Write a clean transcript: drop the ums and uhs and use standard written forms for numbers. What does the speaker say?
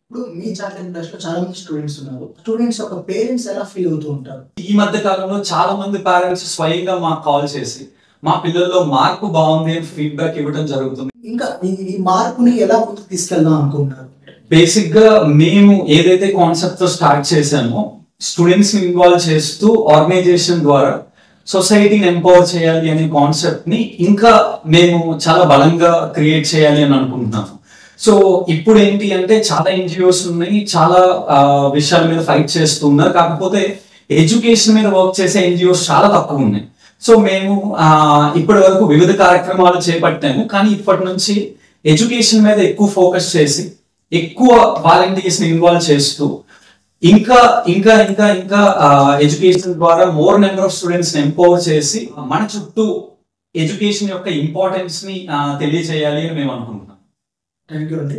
ఇప్పుడు మీ chartered class లో చాలా మంది స్టూడెంట్స్ ఉన్నారు. స్టూడెంట్స్ యొక్క పేరెంట్స్ ఎలా ఫీల్ అవుతూ ఉంటారు? ఈ మధ్య కాలంలో చాలా మంది పేరెంట్స్ స్వయంగా మాకు కాల్ చేసి మా పిల్లల్లో మార్పు బాగుంది అని ఫీడ్బ్యాక్ ఇవ్వడం జరుగుతుంది. ఇంకా ఈ మార్పుని ఎలా ముందుకు తీసుకెళ్దాం అనుకుంటున్నారు? బేసిక్ గా మేము ఏదైతే కాన్సెప్ట్ తో స్టార్ట్ చేసామో స్టూడెంట్స్ ని ఇన్వాల్వ్ చేస్తూ ఆర్గనైజేషన్ ద్వారా సొసైటీని ఎంపవర్ చేయాలి అనే కాన్సెప్ట్ ని ఇంకా మేము చాలా బలంగా క్రియేట్ చేయాలి అని అనుకుంటున్నాము. సో ఇప్పుడు ఏంటి అంటే చాలా ఎన్జిఓస్ ఉన్నాయి, చాలా విషయాల మీద ఫైట్ చేస్తున్నారు. కాకపోతే ఎడ్యుకేషన్ మీద వర్క్ చేసే ఎన్జిఓస్ చాలా తక్కువ ఉన్నాయి. సో మేము ఇప్పటి వరకు వివిధ కార్యక్రమాలు చేపట్టాము, కానీ ఇప్పటి నుంచి ఎడ్యుకేషన్ మీద ఎక్కువ ఫోకస్ చేసి ఎక్కువ వాలంటీర్స్ ని ఇన్వాల్వ్ చేస్తూ ఇంకా ఇంకా ఇంకా ఇంకా ఎడ్యుకేషన్ ద్వారా మోర్ నెంబర్ ఆఫ్ స్టూడెంట్స్ ని ఎంపవర్ చేసి మన చుట్టూ ఎడ్యుకేషన్ యొక్క ఇంపార్టెన్స్ ని తెలియజేయాలి అని మేము అనుకుంటున్నాం. థ్యాంక్ యూ అండి.